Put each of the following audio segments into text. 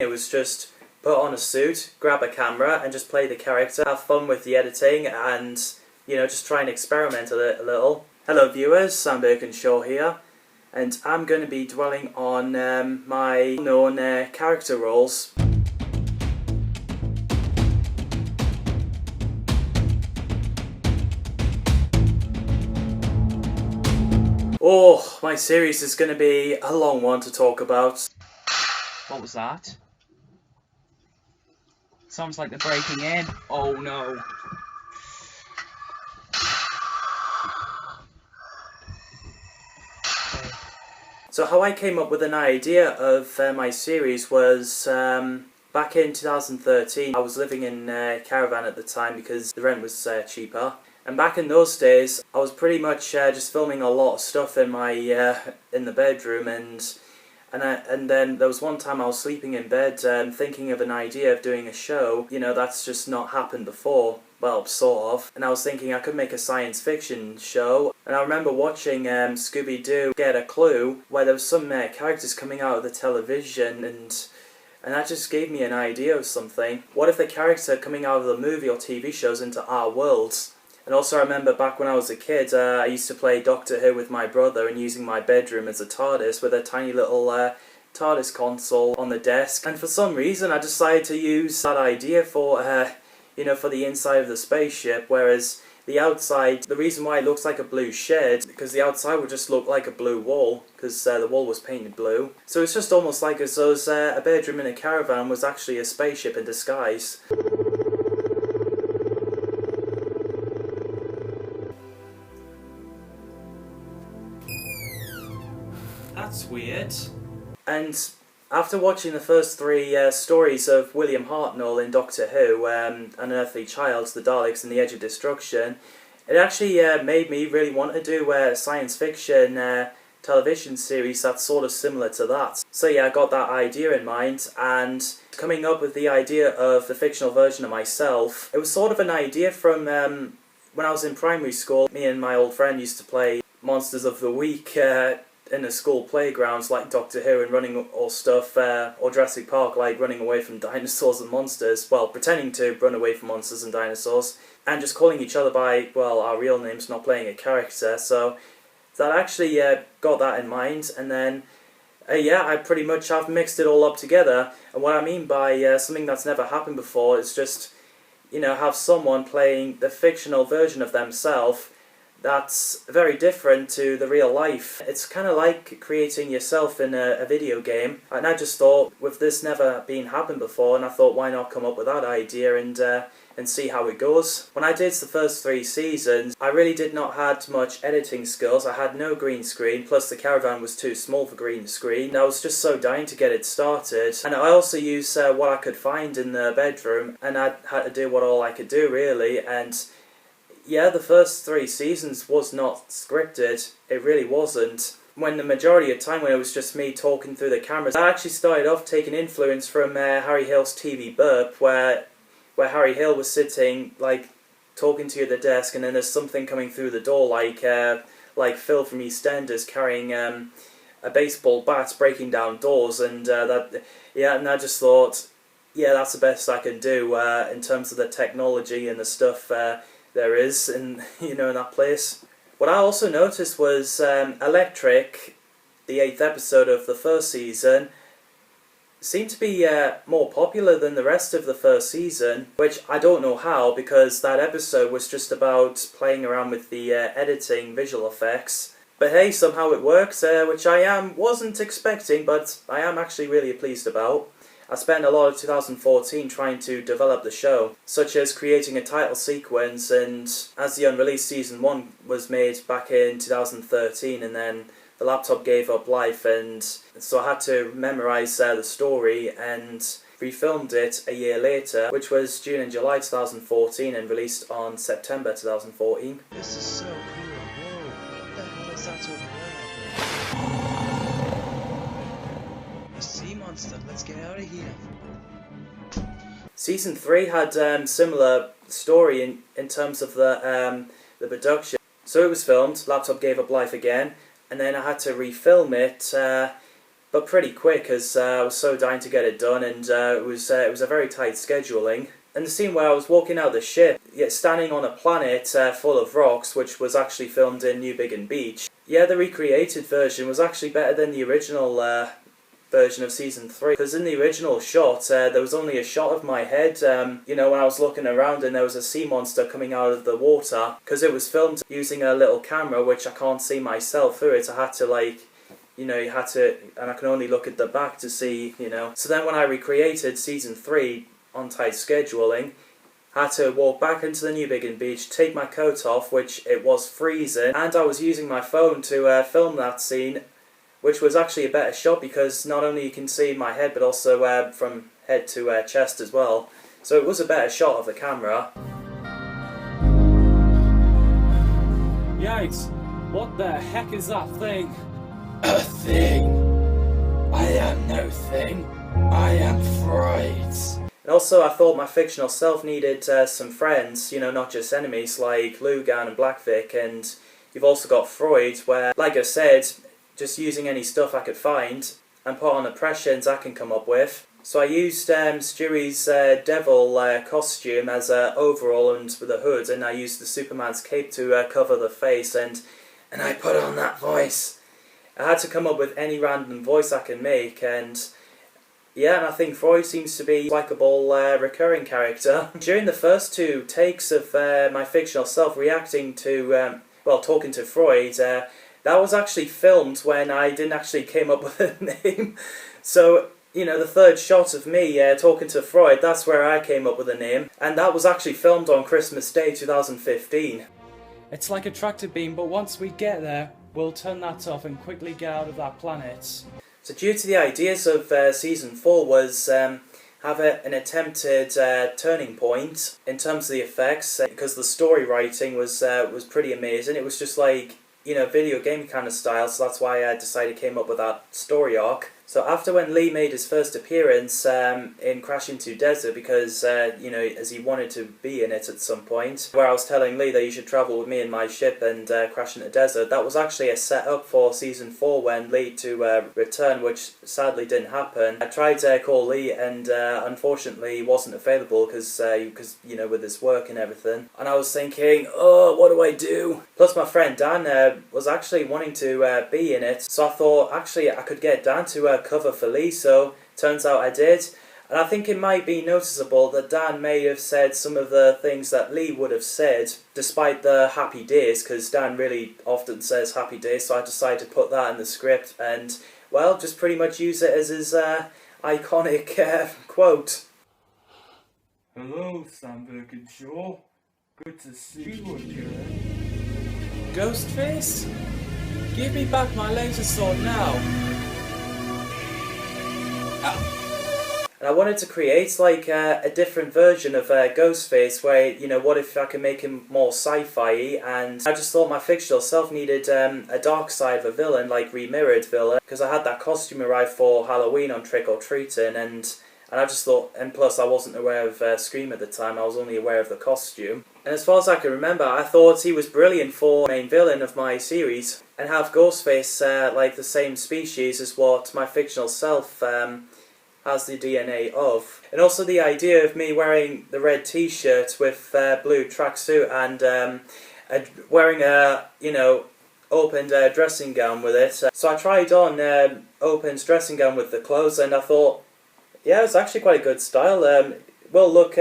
It was just put on a suit, grab a camera and just play the character, have fun with the editing and, you know, just try and experiment a little. Hello viewers, Sam Birkinshaw here, and I'm going to be dwelling on my known character roles. Oh, my series is going to be a long one to talk about. What was that? Sounds like they're breaking in. Oh no. So how I came up with an idea of my series was back in 2013. I was living in a caravan at the time because the rent was cheaper. And back in those days, I was pretty much just filming a lot of stuff in my in the bedroom, and then there was one time I was sleeping in bed thinking of an idea of doing a show. You know, that's just not happened before. Well, sort of. And I was thinking I could make a science fiction show. And I remember watching Scooby-Doo Get a Clue, where there was some characters coming out of the television, and that just gave me an idea of something. What if the character coming out of the movie or TV shows into our worlds? And also I remember back when I was a kid, I used to play Doctor Who with my brother and using my bedroom as a TARDIS with a tiny little TARDIS console on the desk. And for some reason I decided to use that idea for, you know, for the inside of the spaceship, whereas the outside, the reason why it looks like a blue shed, because the outside would just look like a blue wall, because the wall was painted blue. So it's just almost like as though a bedroom in a caravan was actually a spaceship in disguise. That's weird. And after watching the first three stories of William Hartnell in Doctor Who, Unearthly Child, The Daleks and the Edge of Destruction, it actually made me really want to do a science fiction television series that's sort of similar to that. So yeah, I got that idea in mind, and coming up with the idea of the fictional version of myself, it was sort of an idea from when I was in primary school. Me and my old friend used to play Monsters of the Week in the school playgrounds, like Doctor Who and running or stuff, or Jurassic Park, like running away from dinosaurs and monsters, well, pretending to run away from monsters and dinosaurs, and just calling each other by, well, our real names, not playing a character. So that actually got that in mind, and then yeah, I pretty much have mixed it all up together. And what I mean by something that's never happened before is just, you know, have someone playing the fictional version of themselves that's very different to the real life. It's kind of like creating yourself in a video game. And I just thought, with this never been happened before, and I thought, why not come up with that idea and see how it goes. When I did the first 3 seasons, I really did not have much editing skills. I had no green screen, plus the caravan was too small for green screen. I was just so dying to get it started. And I also used what I could find in the bedroom, and I had to do what all I could do, really. And yeah, the first 3 seasons was not scripted. It really wasn't. When the majority of the time when it was just me talking through the cameras, I actually started off taking influence from Harry Hill's TV Burp, where Harry Hill was sitting, like, talking to you at the desk, and then there's something coming through the door, like Phil from EastEnders carrying a baseball bat, breaking down doors, and and I just thought, yeah, that's the best I can do in terms of the technology and the stuff there is in, you know, in that place. What I also noticed was Electric, the 8th episode of the first season, seemed to be more popular than the rest of the first season, which I don't know how, because that episode was just about playing around with the editing visual effects. But hey, somehow it works, which I wasn't expecting, but I am actually really pleased about. I spent a lot of 2014 trying to develop the show, such as creating a title sequence, and as the unreleased Season 1 was made back in 2013, and then the laptop gave up life, and so I had to memorise the story and refilmed it a year later, which was June and July 2014 and released on September 2014. This is so cool. Whoa, what the hell is that over there? A sea monster, let's get out of here. Season 3 had similar story in terms of the production. So it was filmed, laptop gave up life again, and then I had to refilm it but pretty quick as I was so dying to get it done, and it was a very tight scheduling. And the scene where I was walking out the ship, yet standing on a planet full of rocks, which was actually filmed in Newbiggin Beach. Yeah, the recreated version was actually better than the original version of season 3, because in the original shot there was only a shot of my head, you know, when I was looking around, and there was a sea monster coming out of the water, because it was filmed using a little camera which I can't see myself through it. I had to, like, you know, you had to, and I can only look at the back to see, you know. So then when I recreated season 3 on tight scheduling, I had to walk back into the Newbiggin Beach, take my coat off, which it was freezing, and I was using my phone to film that scene, which was actually a better shot because not only you can see my head, but also from head to chest as well. So it was a better shot of the camera. Yikes! What the heck is that thing? A thing? I am no thing. I am Freud. And also I thought my fictional self needed some friends, you know, not just enemies like Lugan and Blackvic, and you've also got Freud, where, like I said, just using any stuff I could find and put on impressions I can come up with. So I used Stewie's devil costume as an overall and with a hood, and I used the Superman's cape to cover the face, and I put on that voice. I had to come up with any random voice I can make, and yeah, and I think Freud seems to be a likeable recurring character. During the first 2 takes of my fictional self reacting to, well, talking to Freud, that was actually filmed when I didn't actually came up with a name. So, you know, the third shot of me talking to Freud, that's where I came up with a name. And that was actually filmed on Christmas Day 2015. It's like a tractor beam, but once we get there, we'll turn that off and quickly get out of that planet. So due to the ideas of season 4 was have an attempted turning point in terms of the effects, because the story writing was pretty amazing. It was just like, you know, video game kind of style, so that's why I decided came up with that story arc. So after when Lee made his first appearance in Crash Into Desert, because, you know, as he wanted to be in it at some point, where I was telling Lee that you should travel with me in my ship and crash into desert, that was actually a setup for season 4 when Lee to return, which sadly didn't happen. I tried to call Lee, and unfortunately he wasn't available because, you know, with his work and everything. And I was thinking, oh, what do I do? Plus my friend Dan was actually wanting to be in it, so I thought actually I could get Dan to cover for Lee, so turns out I did. And I think it might be noticeable that Dan may have said some of the things that Lee would have said, despite the happy days, because Dan really often says happy days, so I decided to put that in the script and, well, just pretty much use it as his iconic quote. Hello, Sam Birkinshaw. Good to see you again. Ghostface? Give me back my laser sword now. And I wanted to create like a different version of Ghostface where, you know, what if I can make him more sci-fi, and I just thought my fictional self needed a dark side of a villain, like remirrored villain, because I had that costume arrive for Halloween on Trick or Treating, and I just thought, and plus I wasn't aware of Scream at the time, I was only aware of the costume. And as far as I can remember, I thought he was brilliant for main villain of my series, and have Ghostface like the same species as what my fictional self has the DNA of. And also the idea of me wearing the red t-shirt with blue tracksuit and wearing a, you know, opened dressing gown with it. So I tried on opened dressing gown with the clothes, and I thought, yeah, it's actually quite a good style. Will look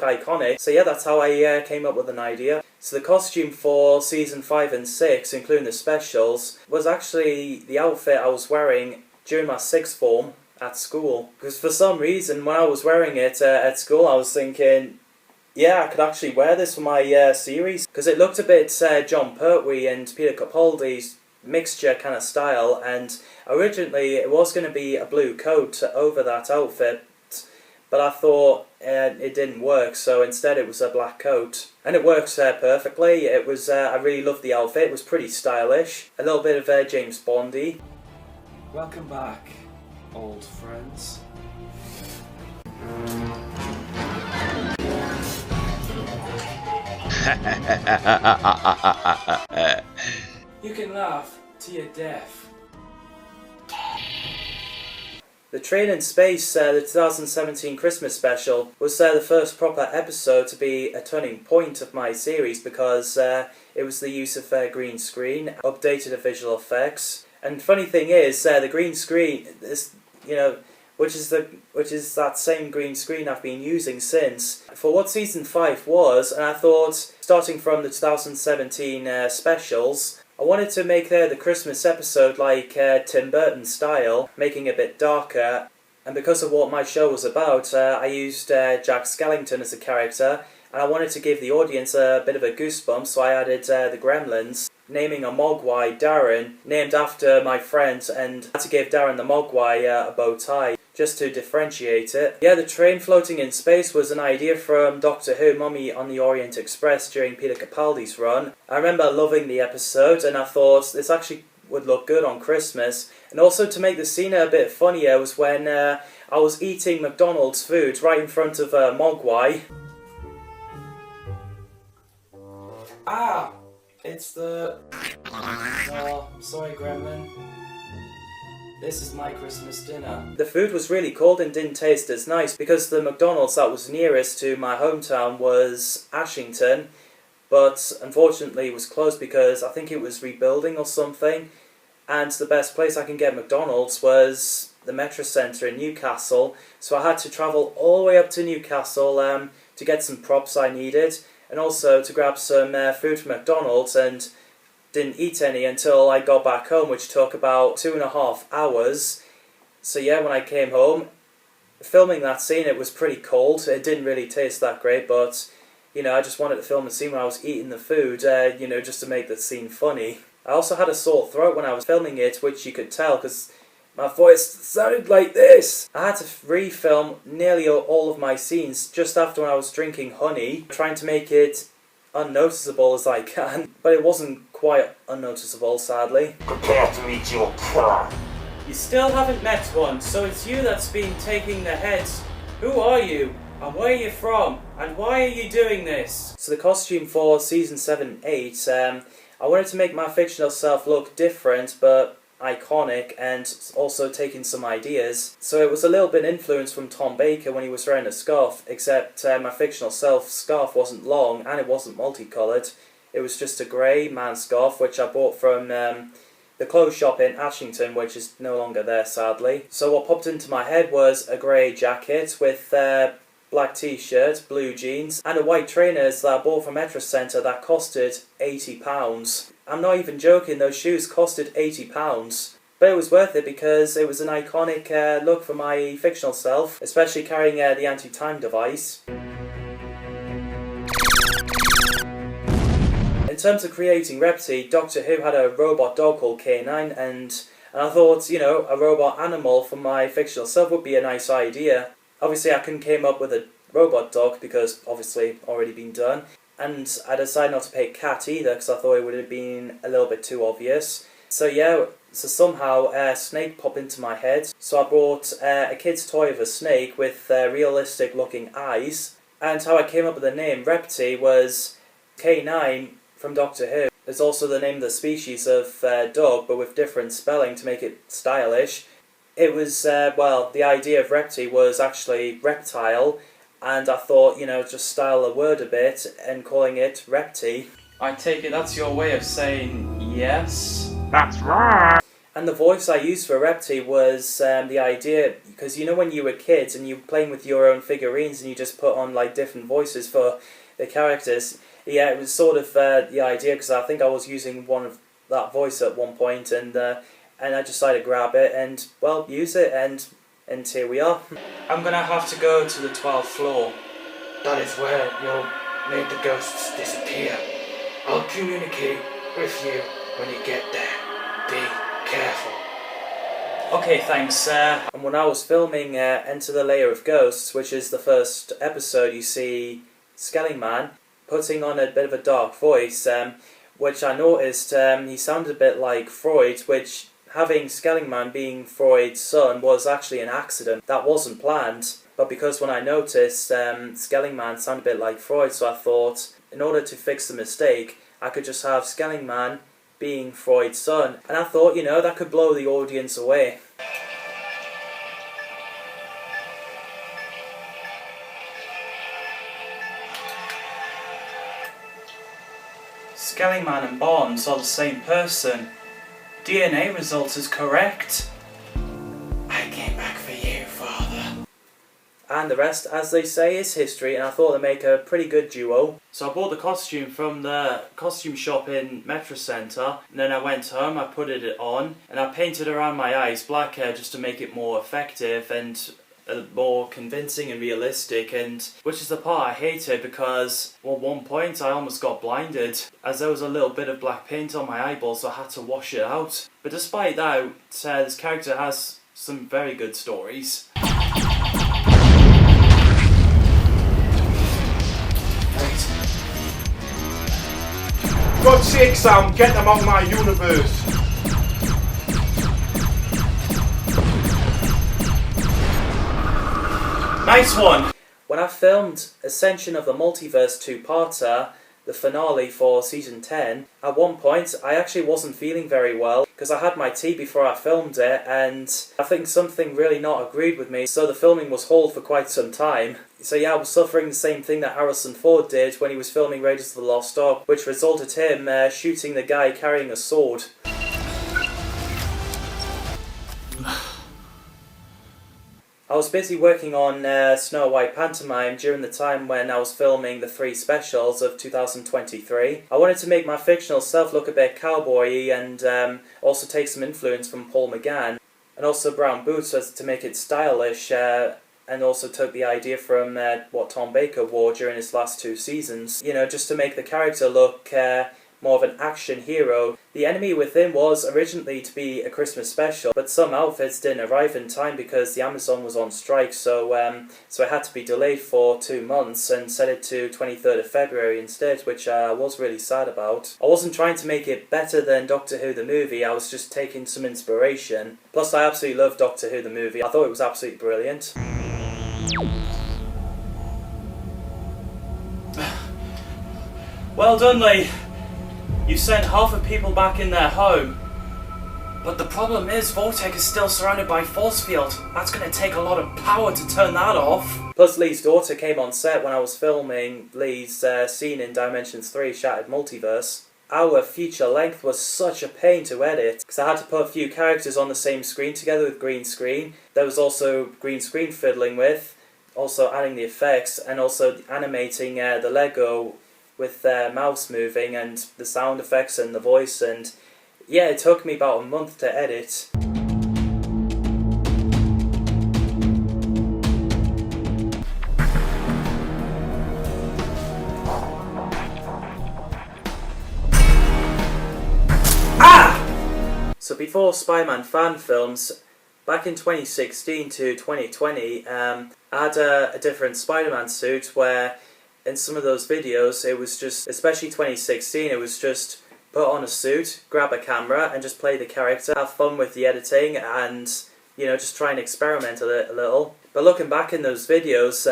iconic. So yeah, that's how I came up with an idea. So the costume for season 5 and 6, including the specials, was actually the outfit I was wearing during my 6th form at school. Because for some reason, when I was wearing it at school, I was thinking, yeah, I could actually wear this for my series. Because it looked a bit John Pertwee and Peter Capaldi's mixture kind of style, and originally it was going to be a blue coat over that outfit, but I thought it didn't work, so instead it was a black coat. And it works perfectly. It was I really loved the outfit. It was pretty stylish. A little bit of James Bondy. Welcome back, old friends. You can laugh to your death. The Train in Space, the 2017 Christmas special, was the first proper episode to be a turning point of my series because it was the use of green screen, updated visual effects, and funny thing is, the green screen is, which is that same green screen I've been using since. For what season 5 was, and I thought, starting from the 2017 specials, I wanted to make the Christmas episode like Tim Burton style, making it a bit darker, and because of what my show was about, I used Jack Skellington as a character, and I wanted to give the audience a bit of a goosebump, so I added the Gremlins, naming a Mogwai Darren, named after my friend, and I had to give Darren the Mogwai a bow tie, just to differentiate it. Yeah, the train floating in space was an idea from Doctor Who Mummy on the Orient Express during Peter Capaldi's run. I remember loving the episode, and I thought this actually would look good on Christmas. And also to make the scene a bit funnier was when I was eating McDonald's food right in front of Mogwai. Ah! It's the... Oh, sorry, Gremlin. This is my Christmas dinner. The food was really cold and didn't taste as nice because the McDonald's that was nearest to my hometown was Ashington, but unfortunately it was closed because I think it was rebuilding or something, and the best place I can get McDonald's was the Metro Centre in Newcastle, so I had to travel all the way up to Newcastle to get some props I needed, and also to grab some food from McDonald's, and didn't eat any until I got back home, which took about 2.5 hours. So yeah, when I came home, filming that scene, it was pretty cold. It didn't really taste that great, but, I just wanted to film the scene when I was eating the food, just to make the scene funny. I also had a sore throat when I was filming it, which you could tell, because my voice sounded like this. I had to refilm nearly all of my scenes just after when I was drinking honey, trying to make it unnoticeable as I can, but it wasn't quite unnoticeable, sadly. Prepare to meet your killer. You still haven't met one, so it's you that's been taking the heads. Who are you? And where are you from? And why are you doing this? So the costume for season 7 and 8, I wanted to make my fictional self look different, but iconic, and also taking some ideas. So it was a little bit influenced from Tom Baker when he was wearing a scarf, except my fictional self's scarf wasn't long and it wasn't multicoloured. It was just a grey man scarf, which I bought from the clothes shop in Ashington, which is no longer there, sadly. So what popped into my head was a grey jacket with black t-shirt, blue jeans, and a white trainers that I bought from Metro Centre that costed £80. I'm not even joking, those shoes costed £80. But it was worth it because it was an iconic look for my fictional self, especially carrying the anti-time device. In terms of creating Repty, Doctor Who had a robot dog called K9, and I thought, a robot animal for my fictional self would be a nice idea. Obviously I couldn't came up with a robot dog because obviously already been done. And I decided not to pick cat either because I thought it would have been a little bit too obvious. So yeah, somehow a snake popped into my head. So I bought a kid's toy of a snake with realistic looking eyes. And how I came up with the name Repty was K9 from Doctor Who. It's also the name of the species of dog, but with different spelling to make it stylish. It was, the idea of Repty was actually reptile, and I thought, just style the word a bit and calling it Repty. I take it that's your way of saying yes? That's right. And the voice I used for Repty was the idea, because when you were kids and you were playing with your own figurines and you just put on different voices for the characters, yeah, it was sort of the idea, because I think I was using one of that voice at one point, and I decided to grab it and, use it, and here we are. I'm gonna have to go to the 12th floor. That is where you'll make the ghosts disappear. I'll communicate with you when you get there. Be careful. Okay, thanks. And when I was filming Enter the Layer of Ghosts, which is the first episode, you see Skellingman putting on a bit of a dark voice, which I noticed he sounded a bit like Freud, which, having Skellingman being Freud's son, was actually an accident. That wasn't planned, but because when I noticed Skellingman sounded a bit like Freud, so I thought, in order to fix the mistake, I could just have Skellingman being Freud's son. And I thought, that could blow the audience away. Skellyman and Barnes are the same person. DNA results is correct. I came back for you, Father. And the rest, as they say, is history, and I thought they'd make a pretty good duo. So I bought the costume from the costume shop in Metro Centre, and then I went home, I put it on, and I painted around my eyes black hair just to make it more effective and more convincing and realistic, and which is the part I hated because well, at one point I almost got blinded as there was a little bit of black paint on my eyeball, so I had to wash it out. But despite that, this character has some very good stories. God's sake, Sam, get them out of my universe. Nice one! When I filmed Ascension of the Multiverse 2-parter, the finale for Season 10, at one point I actually wasn't feeling very well because I had my tea before I filmed it, and I think something really not agreed with me, so the filming was halted for quite some time. So yeah, I was suffering the same thing that Harrison Ford did when he was filming Raiders of the Lost Ark, which resulted him shooting the guy carrying a sword. I was busy working on Snow White Pantomime during the time when I was filming the 3 specials of 2023. I wanted to make my fictional self look a bit cowboy-y and also take some influence from Paul McGann, and also brown boots to make it stylish, and also took the idea from what Tom Baker wore during his last 2 seasons. You know, just to make the character look more of an action hero. The Enemy Within was originally to be a Christmas special, but some outfits didn't arrive in time because the Amazon was on strike, so it had to be delayed for 2 months and set it to 23rd of February instead, which I was really sad about. I wasn't trying to make it better than Doctor Who the movie, I was just taking some inspiration. Plus I absolutely love Doctor Who the movie, I thought it was absolutely brilliant. Well done, Lee. You sent half of people back in their home. But the problem is, Vortex is still surrounded by force field. That's going to take a lot of power to turn that off. Plus, Lee's daughter came on set when I was filming Lee's scene in Dimensions 3 Shattered Multiverse. Our feature length was such a pain to edit, because I had to put a few characters on the same screen together with green screen. There was also green screen fiddling with, also adding the effects, and also animating the Lego with mouths moving and the sound effects and the voice, and yeah, it took me about a month to edit. So before Spider-Man fan films, back in 2016 to 2020, I had a different Spider-Man suit where in some of those videos it was just, especially 2016, it was just put on a suit, grab a camera and just play the character, have fun with the editing and, you know, just try and experiment a little. But looking back in those videos,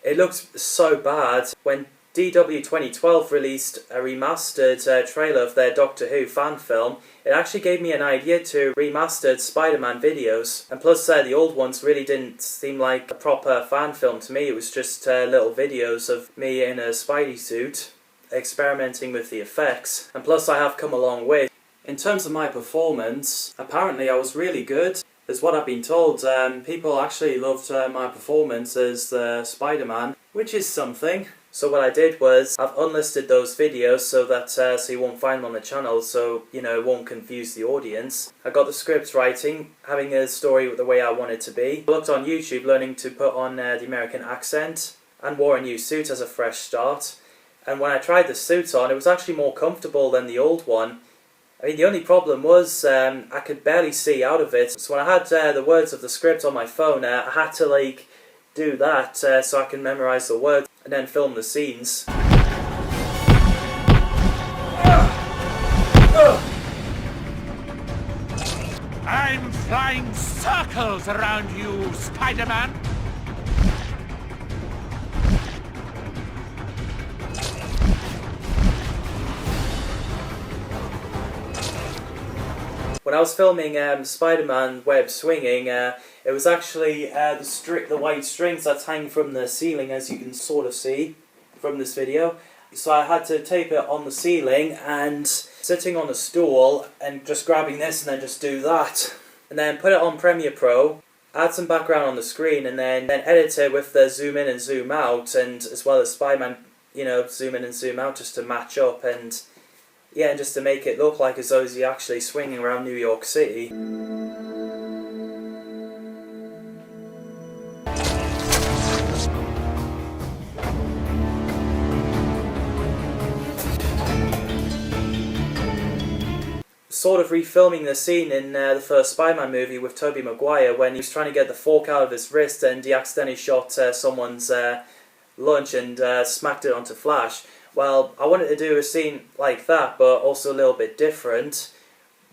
it looked so bad. When DW 2012 released a remastered trailer of their Doctor Who fan film, it actually gave me an idea to remastered Spider-Man videos. And plus the old ones really didn't seem like a proper fan film to me, it was just little videos of me in a Spidey suit, experimenting with the effects. And plus I have come a long way. In terms of my performance, apparently I was really good. As what I've been told, people actually loved my performance as Spider-Man, which is something. So what I did was, I've unlisted those videos so that so you won't find them on the channel, so you know it won't confuse the audience. I got the script writing, having a story the way I want it to be. I looked on YouTube learning to put on the American accent, and wore a new suit as a fresh start. And when I tried the suit on, it was actually more comfortable than the old one. I mean, the only problem was I could barely see out of it. So when I had the words of the script on my phone, I had to like do that so I can memorize the words and then film the scenes. I'm flying circles around you, Spider-Man! When I was filming Spider-Man Web Swinging, it was actually the white strings that hang from the ceiling, as you can sort of see from this video. So I had to tape it on the ceiling and sitting on a stool and just grabbing this and then just do that. And then put it on Premiere Pro, add some background on the screen, and then edit it with the zoom in and zoom out, and as well as Spider-Man, you know, zoom in and zoom out just to match up, and yeah, just to make it look like as though he's actually swinging around New York City. Sort of refilming the scene in the first Spider-Man movie with Tobey Maguire when he was trying to get the fork out of his wrist and he accidentally shot someone's lunch and smacked it onto Flash. Well, I wanted to do a scene like that, but also a little bit different,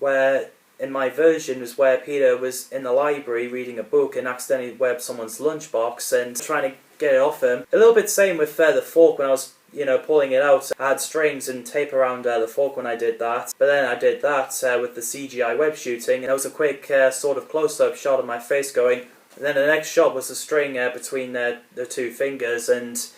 where in my version was where Peter was in the library reading a book and accidentally webbed someone's lunchbox and trying to get it off him. A little bit same with the fork when I was, you know, pulling it out. I had strings and tape around the fork when I did that. But then I did that with the CGI web shooting, and it was a quick sort of close-up shot of my face going, and then the next shot was the string between the two fingers, and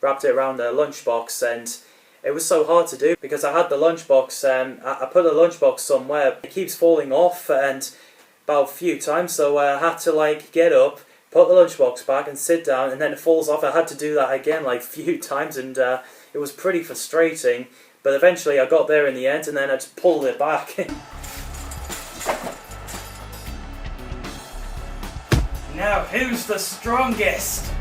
wrapped it around the lunchbox, and it was so hard to do because I had the lunchbox, I put the lunchbox somewhere, it keeps falling off and about a few times, so I had to like get up, put the lunchbox back and sit down, and then it falls off. I had to do that again like a few times, and it was pretty frustrating, but eventually I got there in the end, and then I just pulled it back. Now who's the strongest?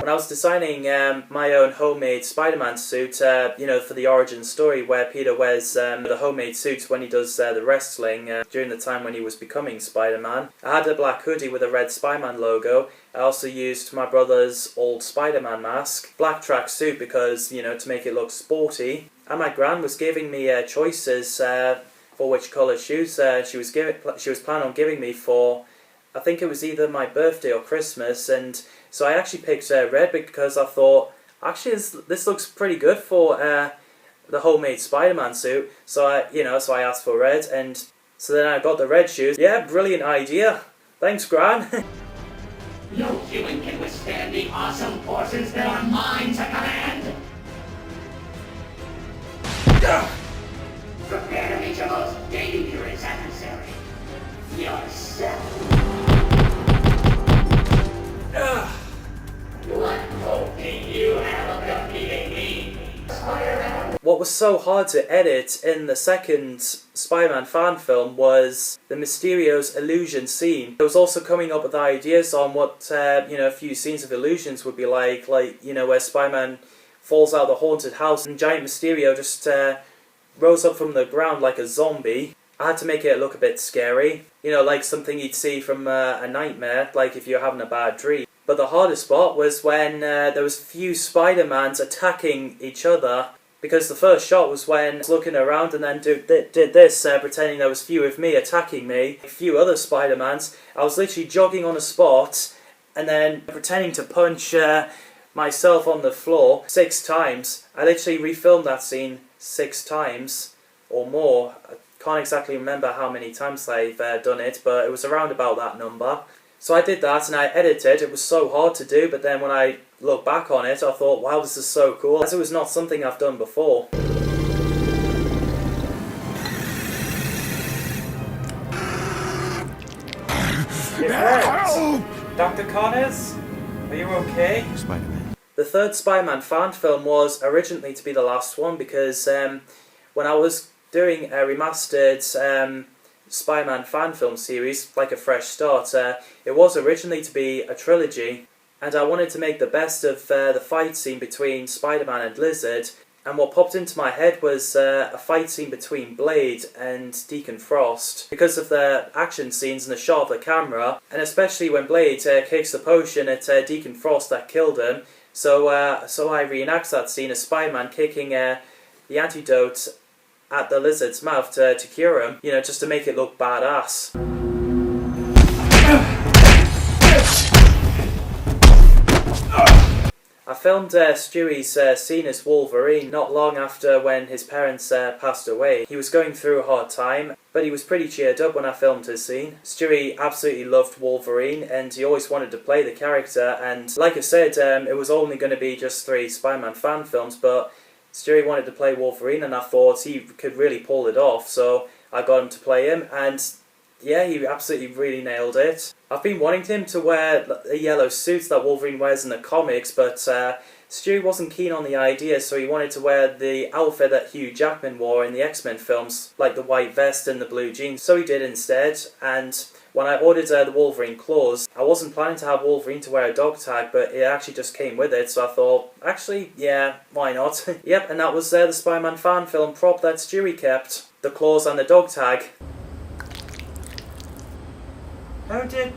When I was designing my own homemade Spider-Man suit, you know, for the origin story where Peter wears the homemade suit when he does the wrestling during the time when he was becoming Spider-Man, I had a black hoodie with a red Spider-Man logo. I also used my brother's old Spider-Man mask, black track suit because, you know, to make it look sporty. And my gran was giving me choices for which colour shoes she was planning on giving me for, I think it was either my birthday or Christmas, and so I actually picked red because I thought, actually this looks pretty good for the homemade Spider-Man suit. So I asked for red, and so then I got the red shoes. Yeah, brilliant idea. Thanks, Gran. No human can withstand the awesome forces that are mine to command. Prepare to meet your most dangerous adversary. Yourself. What hope do you have of defeating me, Spider-Man? What was so hard to edit in the second Spider-Man fan film was the Mysterio's illusion scene. I was also coming up with ideas on what a few scenes of illusions would be like where Spider-Man falls out of the haunted house and Giant Mysterio just rose up from the ground like a zombie. I had to make it look a bit scary, like something you'd see from a nightmare, like if you're having a bad dream. But the hardest part was when there was few Spider-Mans attacking each other, because the first shot was when I was looking around and then did this, pretending there was few of me attacking me, a few other Spider-Mans. I was literally jogging on a spot and then pretending to punch myself on the floor 6 times. I literally refilmed that scene 6 times or more. I can't exactly remember how many times I've done it, but it was around about that number. So I did that and I edited. It was so hard to do, but then when I look back on it, I thought, wow, this is so cool, as it was not something I've done before. Dr. Connors? Are you okay? Spider-Man. The third Spider-Man fan film was originally to be the last one because when I was doing a remastered Spider-Man FanFilm Series, like a fresh start, it was originally to be a trilogy, and I wanted to make the best of the fight scene between Spider-Man and Lizard, and what popped into my head was a fight scene between Blade and Deacon Frost, because of the action scenes and the shot of the camera, and especially when Blade kicks the potion at Deacon Frost that killed him. So I reenact that scene as Spider-Man kicking the antidote at the Lizard's mouth to cure him, just to make it look badass. I I filmed Stewie's scene as Wolverine not long after when his parents passed away. He was going through a hard time, but he was pretty cheered up when I filmed his scene. Stewie absolutely loved Wolverine, and he always wanted to play the character, and like I said, it was only going to be just 3 Spider-Man fan films, but Stewie wanted to play Wolverine, and I thought he could really pull it off, so I got him to play him, and yeah, he absolutely really nailed it. I've been wanting him to wear the yellow suits that Wolverine wears in the comics, but Stewie wasn't keen on the idea, so he wanted to wear the outfit that Hugh Jackman wore in the X-Men films, like the white vest and the blue jeans, so he did instead, and when I ordered the Wolverine claws, I wasn't planning to have Wolverine to wear a dog tag, but it actually just came with it, so I thought, actually, yeah, why not? Yep, and that was the Spider-Man fan film prop that Stewie kept. The claws and the dog tag. How did...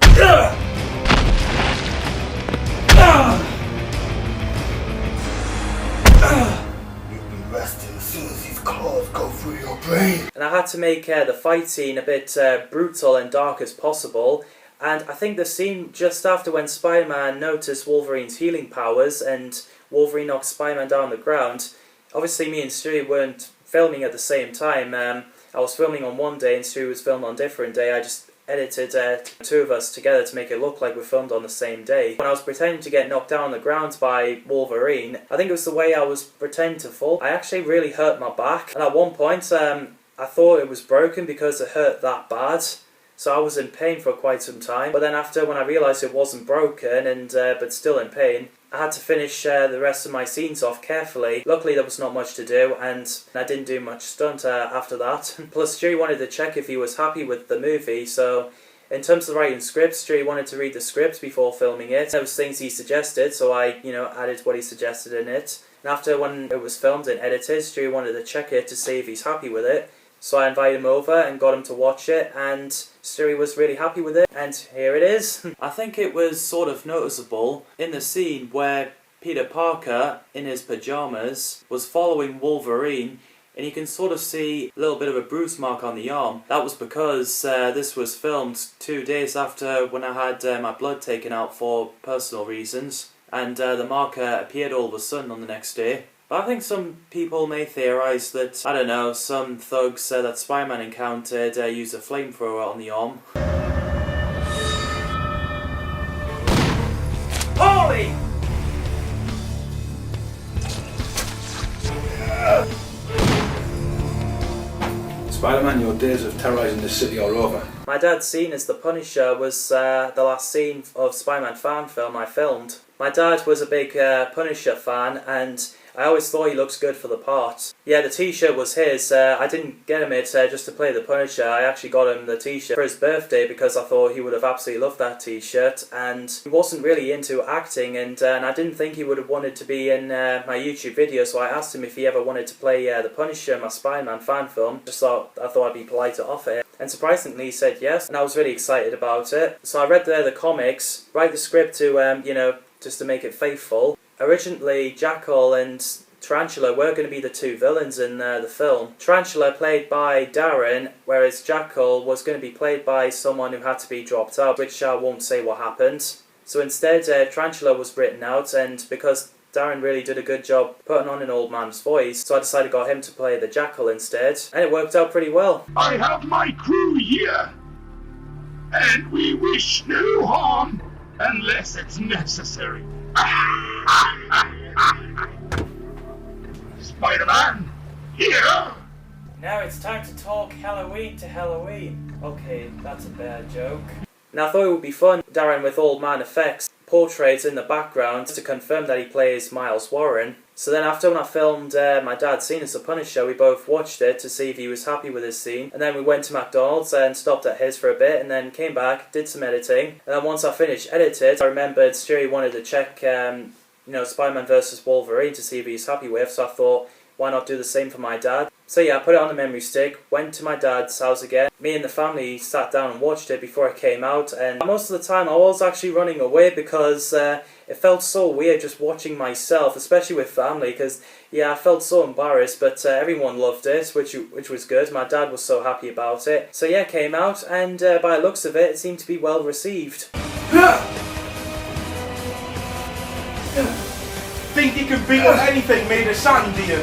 You'll be resting as soon as these claws go through your brain. And I had to make the fight scene a bit brutal and dark as possible, and I think the scene just after when Spider-Man noticed Wolverine's healing powers and Wolverine knocked Spider-Man down on the ground, obviously me and Stewie weren't filming at the same time. I was filming on one day and Stewie was filming on a different day. I just edited 2 of us together to make it look like we filmed on the same day. When I was pretending to get knocked down on the ground by Wolverine, I think it was the way I was pretending to fall, I actually really hurt my back, and at one point I thought it was broken because it hurt that bad, so I was in pain for quite some time. But then after, when I realised it wasn't broken and but still in pain, I had to finish the rest of my scenes off carefully. Luckily there was not much to do, and I didn't do much stunt after that. Plus Stewie wanted to check if he was happy with the movie, so in terms of writing scripts, Stewie wanted to read the script before filming it. There was things he suggested, so I, added what he suggested in it. And after, when it was filmed and edited, Stewie wanted to check it to see if he's happy with it. So I invited him over and got him to watch it, and Stewie was really happy with it, and here it is. I think it was sort of noticeable in the scene where Peter Parker, in his pyjamas, was following Wolverine, and you can sort of see a little bit of a bruise mark on the arm. That was because this was filmed 2 days after when I had my blood taken out for personal reasons, and the marker appeared all of a sudden on the next day. But I think some people may theorise that, I don't know, some thugs that Spider-Man encountered used a flamethrower on the arm. Holy! Spider-Man, your days of terrorising the city are over. My dad's scene as the Punisher was the last scene of Spider-Man fan film I filmed. My dad was a big Punisher fan, and I always thought he looks good for the part. Yeah, the t-shirt was his. I didn't get him it just to play the Punisher. I actually got him the t-shirt for his birthday because I thought he would have absolutely loved that t-shirt. And he wasn't really into acting, and I didn't think he would have wanted to be in my YouTube video, so I asked him if he ever wanted to play the Punisher in my Spider-Man fan film. I thought I'd be polite to offer it. And surprisingly he said yes, and I was really excited about it. So I read the comics, write the script to, just to make it faithful. Originally, Jackal and Tarantula were going to be the 2 villains in the film. Tarantula played by Darren, whereas Jackal was going to be played by someone who had to be dropped out, which I won't say what happened. So instead, Tarantula was written out, and because Darren really did a good job putting on an old man's voice, so I decided to get him to play the Jackal instead, and it worked out pretty well. I have my crew here, and we wish no harm unless it's necessary. Spider-Man, here! Now it's time to talk Halloween to Halloween. Okay, that's a bad joke. Now I thought it would be fun, Darren with old man effects, portraits in the background to confirm that he plays Miles Warren. So then after when I filmed my dad's scene as the Punisher, we both watched it to see if he was happy with his scene. And then we went to McDonald's and stopped at his for a bit, and then came back, did some editing. And then once I finished edited, I remembered Stewie wanted to check, Spider-Man vs. Wolverine to see if he's happy with, so I thought, why not do the same for my dad? So yeah, I put it on the memory stick, went to my dad's house again. Me and the family sat down and watched it before it came out, and most of the time I was actually running away because it felt so weird just watching myself, especially with family, because yeah, I felt so embarrassed, but everyone loved it, which was good. My dad was so happy about it. So yeah, it came out, and by the looks of it, it seemed to be well received. think you can beat up anything made of sand, do you?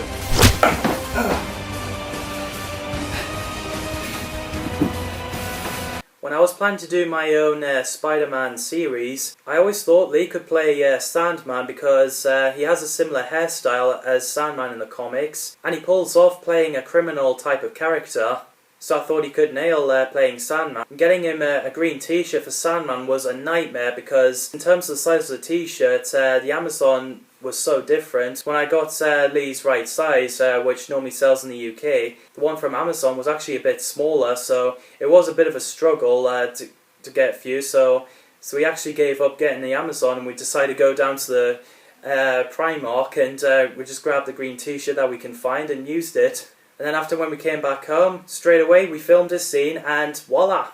When I was planning to do my own Spider-Man series, I always thought Lee could play Sandman because he has a similar hairstyle as Sandman in the comics, and he pulls off playing a criminal type of character, so I thought he could nail playing Sandman. Getting him a green t-shirt for Sandman was a nightmare because in terms of the size of the t-shirt, the Amazon was so different. When I got Lee's right size, which normally sells in the UK, the one from Amazon was actually a bit smaller, so it was a bit of a struggle to get a few, so we actually gave up getting the Amazon and we decided to go down to the Primark and we just grabbed the green t-shirt that we can find and used it. And then after when we came back home, straight away we filmed this scene and voila!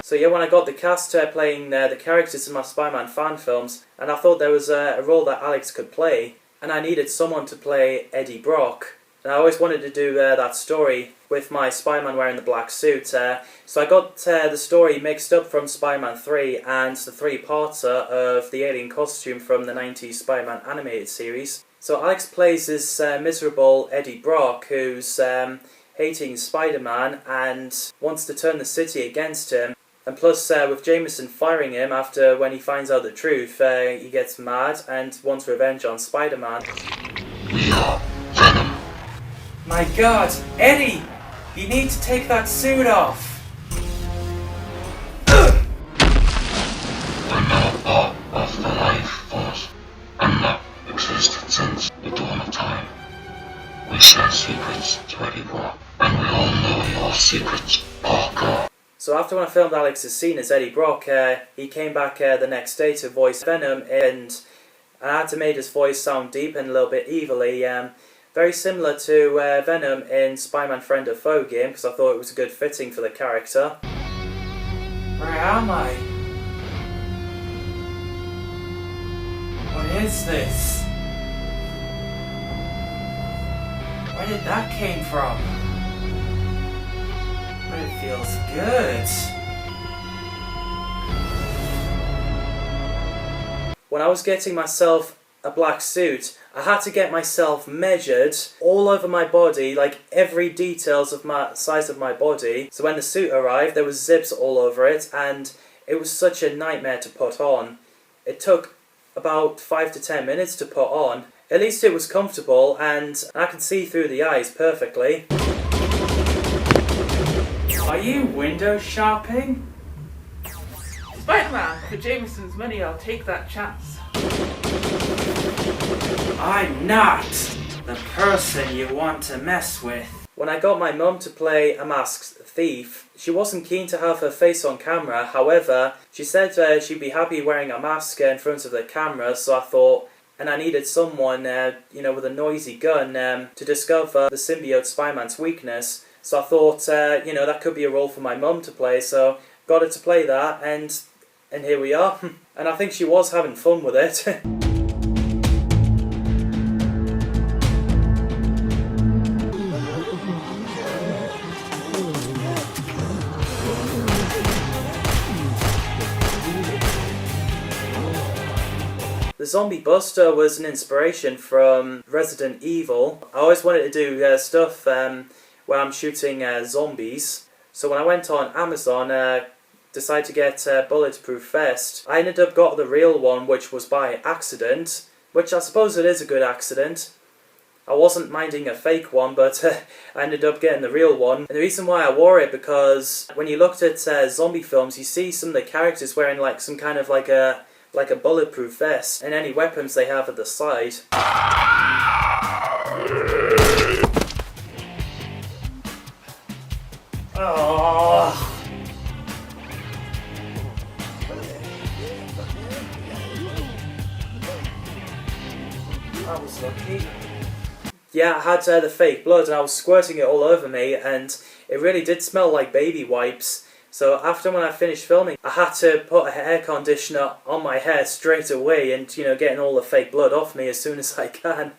So yeah, when I got the cast playing the characters in my Spider-Man fan films, and I thought there was a role that Alex could play, and I needed someone to play Eddie Brock. And I always wanted to do that story with my Spider-Man wearing the black suit. So I got the story mixed up from Spider-Man 3 and the three-parter of the alien costume from the 90s Spider-Man animated series. So Alex plays this miserable Eddie Brock who's hating Spider-Man and wants to turn the city against him. And plus, with Jameson firing him after when he finds out the truth, he gets mad and wants revenge on Spider-Man. We are Venom. My God, Eddie! You need to take that suit off! We're now part of the life force, and not existed since the dawn of time. We share secrets to Eddie Brock, and we all know your secrets, Parker. So after when I filmed Alex's scene as Eddie Brock, he came back the next day to voice Venom, and I had to make his voice sound deep and a little bit evilly. Very similar to Venom in Spider-Man Friend or Foe game, because I thought it was a good fitting for the character. Where am I? What is this? Where did that came from? But it feels good. When I was getting myself a black suit, I had to get myself measured all over my body, like every details of my size of my body. So when the suit arrived, there was zips all over it, and it was such a nightmare to put on. It took about 5 to 10 minutes to put on. At least it was comfortable, and I can see through the eyes perfectly. Are you window shopping? Spider-Man, for Jameson's money, I'll take that chance. I'm not the person you want to mess with. When I got my mum to play a masked thief, she wasn't keen to have her face on camera. However, she said she'd be happy wearing a mask in front of the camera, so I thought, and I needed someone, with a noisy gun to discover the symbiote Spider-Man's weakness. So I thought, that could be a role for my mum to play, so got her to play that, and here we are. And I think she was having fun with it. The Zombie Buster was an inspiration from Resident Evil. I always wanted to do stuff where I'm shooting zombies. So when I went on Amazon, decided to get a bulletproof vest. I ended up got the real one, which was by accident, which I suppose it is a good accident. I wasn't minding a fake one, but I ended up getting the real one. And the reason why I wore it, because when you looked at zombie films, you see some of the characters wearing like some kind of like a bulletproof vest, and any weapons they have at the side. Oh. That was lucky. Yeah, I had the fake blood and I was squirting it all over me, and it really did smell like baby wipes. So after when I finished filming, I had to put a hair conditioner on my hair straight away and, getting all the fake blood off me as soon as I can.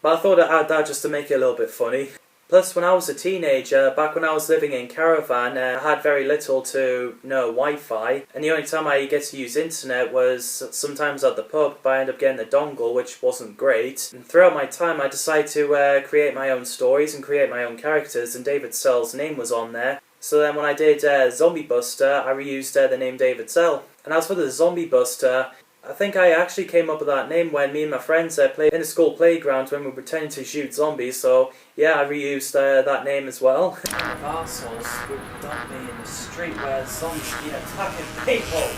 But I thought I'd add that just to make it a little bit funny. Plus, when I was a teenager, back when I was living in caravan, I had very little to no Wi-Fi, and the only time I get to use internet was sometimes at the pub, but I ended up getting a dongle, which wasn't great. And throughout my time, I decided to create my own stories and create my own characters, and David Sell's name was on there. So then when I did Zombie Buster, I reused the name David Sell. And as for the Zombie Buster, I think I actually came up with that name when me and my friends played in a school playground when we were pretending to shoot zombies, so yeah, I reused that name as well. Assholes would dump me in the street where zombies be attacking people.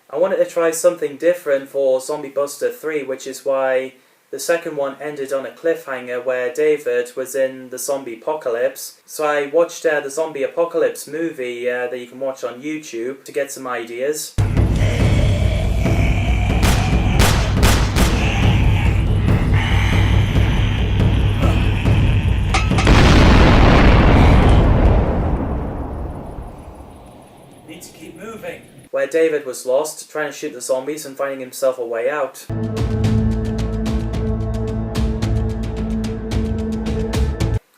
I wanted to try something different for Zombie Buster 3, which is why the second one ended on a cliffhanger where David was in the zombie apocalypse. So I watched the zombie apocalypse movie that you can watch on YouTube to get some ideas. Need to keep moving. Where David was lost, trying to shoot the zombies and finding himself a way out.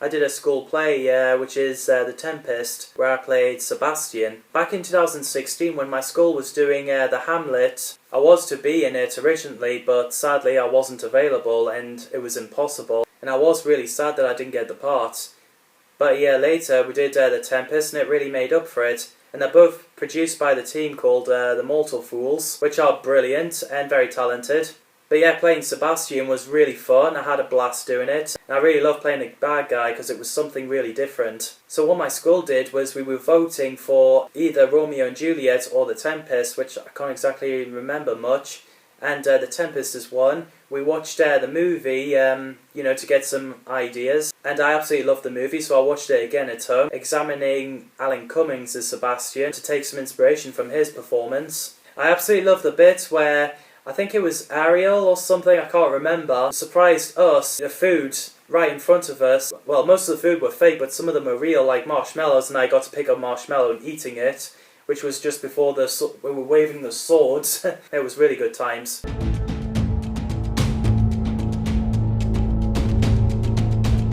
I did a school play, which is The Tempest, where I played Sebastian. Back in 2016, when my school was doing the Hamlet, I was to be in it originally, but sadly I wasn't available and it was impossible. And I was really sad that I didn't get the part. But a year later, we did The Tempest, and it really made up for it. And they're both produced by the team called The Mortal Fools, which are brilliant and very talented. But yeah, playing Sebastian was really fun. I had a blast doing it. And I really loved playing the bad guy because it was something really different. So what my school did was we were voting for either Romeo and Juliet or The Tempest, which I can't exactly remember much. And The Tempest is one. We watched the movie, to get some ideas. And I absolutely loved the movie, so I watched it again at home, examining Alan Cummings as Sebastian to take some inspiration from his performance. I absolutely loved the bit where I think it was Ariel or something, I can't remember, surprised us, the food right in front of us. Well, most of the food were fake, but some of them were real, like marshmallows, and I got to pick up marshmallow and eating it, which was just before we were waving the swords. It was really good times.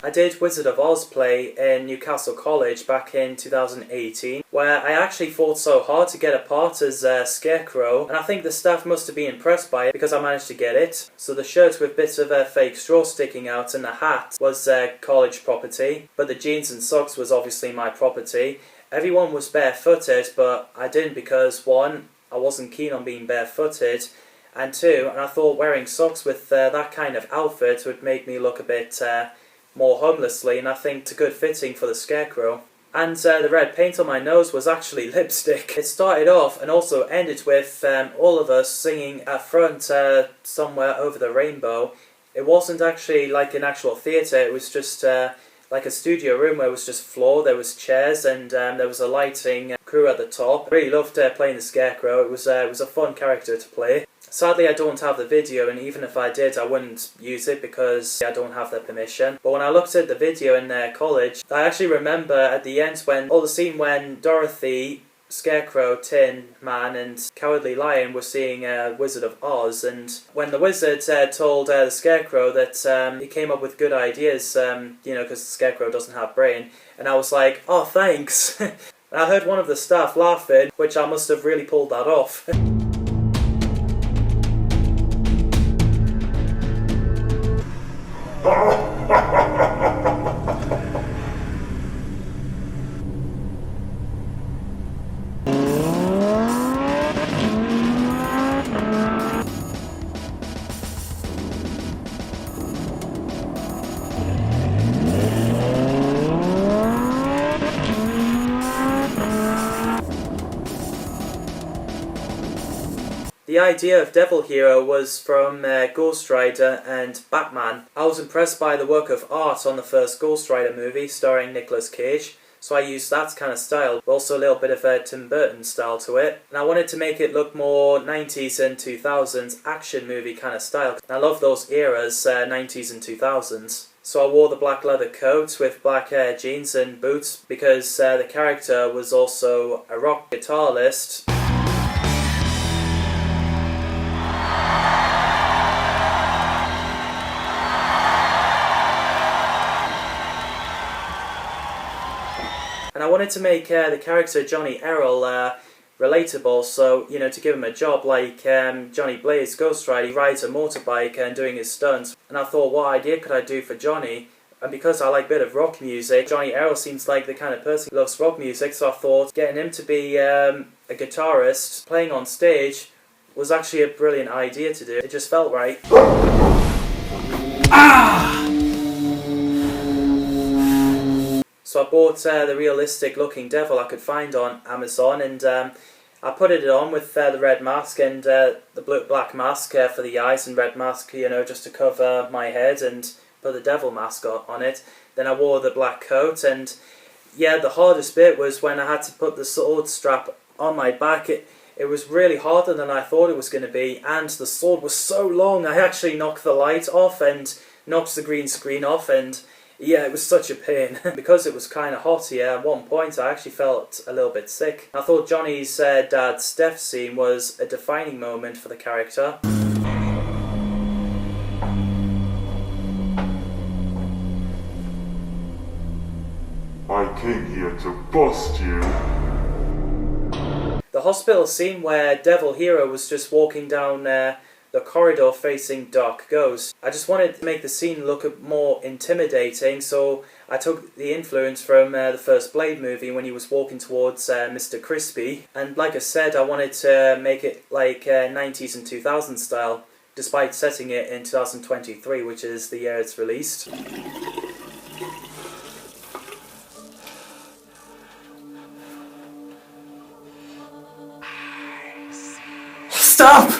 I did Wizard of Oz play in Newcastle College back in 2018, where I actually fought so hard to get a part as Scarecrow, and I think the staff must have been impressed by it because I managed to get it. So the shirt with bits of fake straw sticking out and the hat was college property, but the jeans and socks was obviously my property. Everyone was barefooted, but I didn't because, one, I wasn't keen on being barefooted, and two, and I thought wearing socks with that kind of outfit would make me look a bit more homelessly, and I think it's a good fitting for the Scarecrow. And the red paint on my nose was actually lipstick. It started off and also ended with all of us singing at front somewhere over the rainbow. It wasn't actually like an actual theatre, it was just like a studio room where it was just floor, there was chairs, and there was a lighting crew at the top. I really loved playing the Scarecrow. It was a fun character to play. Sadly, I don't have the video, and even if I did, I wouldn't use it because I don't have their permission. But when I looked at the video in college, I actually remember at the end the scene when Dorothy, Scarecrow, Tin Man and Cowardly Lion were seeing Wizard of Oz, and when the wizard told the Scarecrow that he came up with good ideas, because the Scarecrow doesn't have brain, and I was like, oh, thanks. And I heard one of the staff laughing, which I must have really pulled that off. The idea of Devil Hero was from Ghost Rider and Batman. I was impressed by the work of art on the first Ghost Rider movie starring Nicolas Cage, so I used that kind of style, but also a little bit of a Tim Burton style to it. And I wanted to make it look more 90s and 2000s action movie kind of style. And I love those eras, 90s and 2000s. So I wore the black leather coat with black jeans and boots because the character was also a rock guitarist. wanted to make the character Jonny Errol relatable, so, you know, to give him a job like Johnny Blaze, Ghost Rider, he rides a motorbike and doing his stunts. And I thought, what idea could I do for Jonny? And because I like a bit of rock music, Jonny Errol seems like the kind of person who loves rock music, so I thought getting him to be a guitarist playing on stage was actually a brilliant idea to do. It just felt right. So I bought the realistic looking devil I could find on Amazon, and I put it on with the red mask and the black mask for the eyes, and red mask, you know, just to cover my head, and put the devil mask on it. Then I wore the black coat, and yeah, the hardest bit was when I had to put the sword strap on my back. It was really harder than I thought it was going to be, and the sword was so long I actually knocked the light off and knocked the green screen off, and yeah, it was such a pain. Because it was kind of hot here, at one point I actually felt a little bit sick. I thought Johnny's dad's death scene was a defining moment for the character. I came here to bust you. The hospital scene where Devil Hero was just walking down the corridor facing Dark Ghost. I just wanted to make the scene look more intimidating, so I took the influence from the first Blade movie when he was walking towards Mr. Crispy. And like I said, I wanted to make it like 90s and 2000s style, despite setting it in 2023, which is the year it's released. Stop!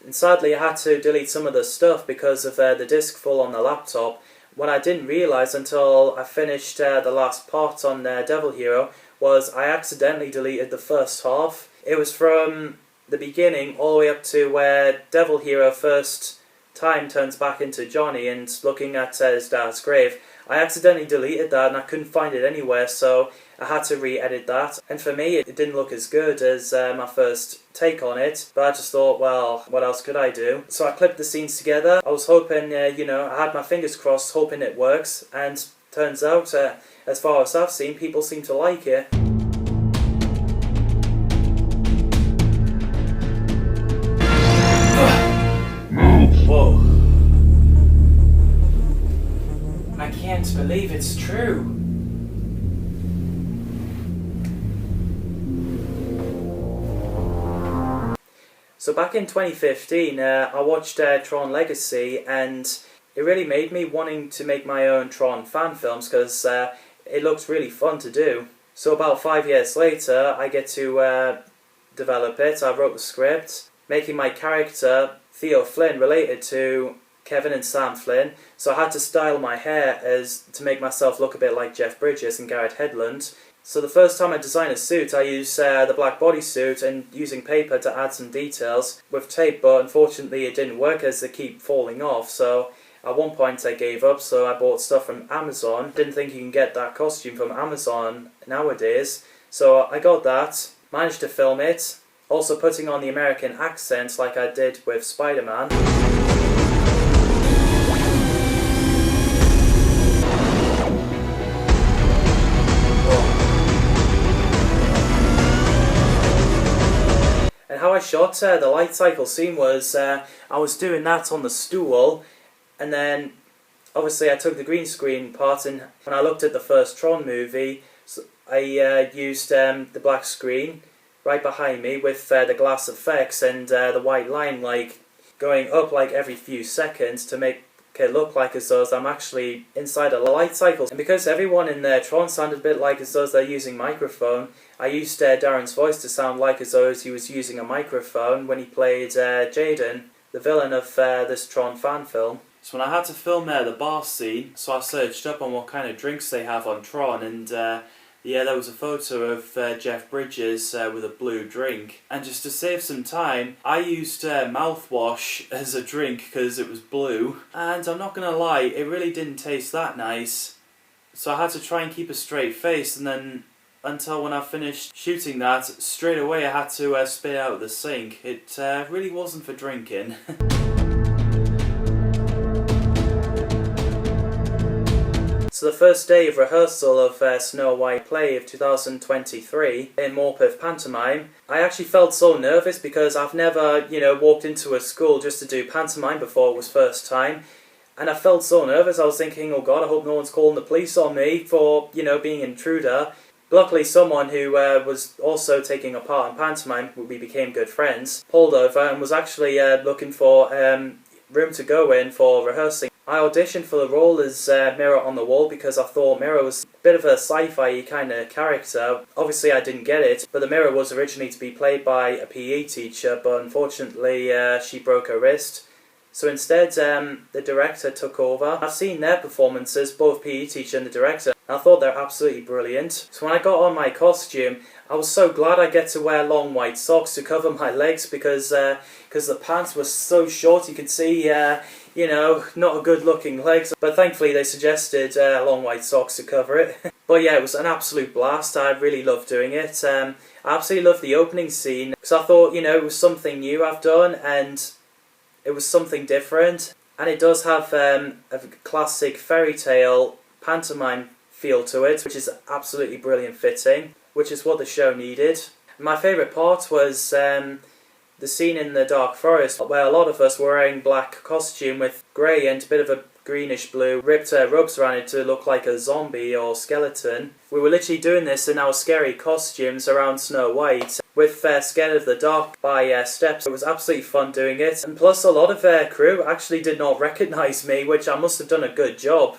And sadly I had to delete some of the stuff because of the disk full on the laptop. What I didn't realise until I finished the last part on Devil Hero was I accidentally deleted the first half. It was from the beginning all the way up to where Devil Hero first time turns back into Jonny and looking at his dad's grave. I accidentally deleted that and I couldn't find it anywhere, so I had to re-edit that. And for me, it didn't look as good as my first take on it, but I just thought, well, what else could I do? So I clipped the scenes together. I was hoping, you know, I had my fingers crossed, hoping it works, and turns out, as far as I've seen, people seem to like it. Whoa. I can't believe it's true. So back in 2015, I watched Tron Legacy, and it really made me wanting to make my own Tron fan films because it looked really fun to do. So about 5 years later, I get to develop it. I wrote the script, making my character Theo Flynn related to Kevin and Sam Flynn, so I had to style my hair as to make myself look a bit like Jeff Bridges and Garrett Hedlund. So the first time I designed a suit, I used the black bodysuit and using paper to add some details with tape, but unfortunately it didn't work as they keep falling off, so at one point I gave up, so I bought stuff from Amazon. Didn't think you can get that costume from Amazon nowadays, so I got that, managed to film it, also putting on the American accent like I did with Spider-Man. How I shot the light cycle scene was I was doing that on the stool, and then obviously I took the green screen part, and when I looked at the first Tron movie, I used the black screen right behind me with the glass effects and the white line like going up like every few seconds to make it look like as though I'm actually inside a light cycle. And because everyone in Tron sounded a bit like as though they're using microphone, I used Darren's voice to sound like as though he was using a microphone when he played Jaden, the villain of this Tron fan film. So when I had to film the bar scene, so I searched up on what kind of drinks they have on Tron, and yeah, there was a photo of Jeff Bridges with a blue drink. And just to save some time, I used mouthwash as a drink because it was blue. And I'm not gonna lie, it really didn't taste that nice. So I had to try and keep a straight face, and then until when I finished shooting that, straight away I had to spit out the sink. It really wasn't for drinking. So the first day of rehearsal of Snow White play of 2023 in Morpeth Pantomime, I actually felt so nervous because I've never, walked into a school just to do pantomime before. It was first time. And I felt so nervous. I was thinking, oh God, I hope no one's calling the police on me for, being an intruder. Luckily, someone who was also taking a part in pantomime, we became good friends, pulled over and was actually looking for room to go in for rehearsing. I auditioned for the role as Mirror on the Wall because I thought Mirror was a bit of a sci-fi kind of character. Obviously I didn't get it, but the Mirror was originally to be played by a PE teacher, but unfortunately she broke her wrist. So instead the director took over. I've seen their performances, both PE teacher and the director, and I thought they're absolutely brilliant. So when I got on my costume, I was so glad I get to wear long white socks to cover my legs because the pants were so short you could see not a good looking legs, but thankfully they suggested long white socks to cover it. But yeah, it was an absolute blast. I really loved doing it. I absolutely loved the opening scene because I thought, it was something new I've done and it was something different. And it does have a classic fairy tale pantomime feel to it, which is absolutely brilliant fitting, which is what the show needed. My favourite part was the scene in the dark forest where a lot of us were wearing black costume with grey and a bit of a greenish blue ripped ropes around it to look like a zombie or skeleton. We were literally doing this in our scary costumes around Snow White with Scared of the Dark by Steps. It was absolutely fun doing it, and plus a lot of crew actually did not recognise me, which I must have done a good job.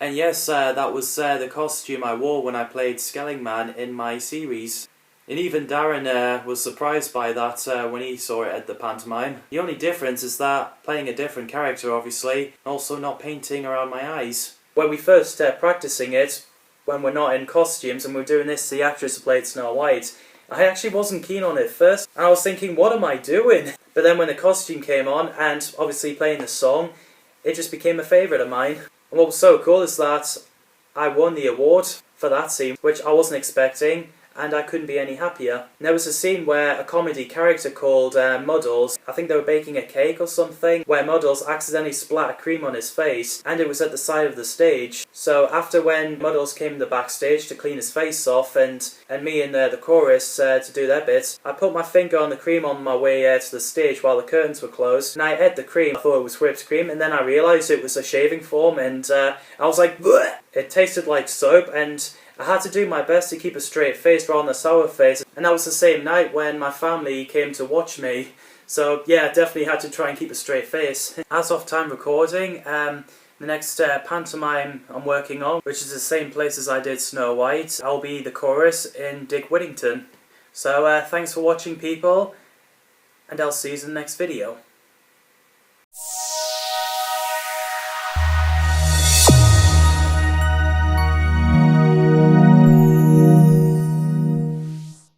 And yes, that was the costume I wore when I played Skelling Man in my series. And even Darren was surprised by that when he saw it at the pantomime. The only difference is that playing a different character, obviously, and also not painting around my eyes. When we first practicing it, when we're not in costumes and we're doing this, the actress who played Snow White, I actually wasn't keen on it first, and I was thinking, what am I doing? But then when the costume came on, and obviously playing the song, it just became a favourite of mine. And what was so cool is that I won the award for that scene, which I wasn't expecting, and I couldn't be any happier. And there was a scene where a comedy character called Muddles, I think they were baking a cake or something, where Muddles accidentally splattered cream on his face, and it was at the side of the stage. So after when Muddles came in the backstage to clean his face off, and me and the chorus to do their bits, I put my finger on the cream on my way to the stage while the curtains were closed, and I ate the cream. I thought it was whipped cream, and then I realised it was a shaving foam, and I was like, bleh! It tasted like soap, and I had to do my best to keep a straight face rather than a sour face, and that was the same night when my family came to watch me. So yeah, definitely had to try and keep a straight face. As of time recording, the next pantomime I'm working on, which is the same place as I did Snow White, I'll be the chorus in Dick Whittington. So thanks for watching, people, and I'll see you in the next video.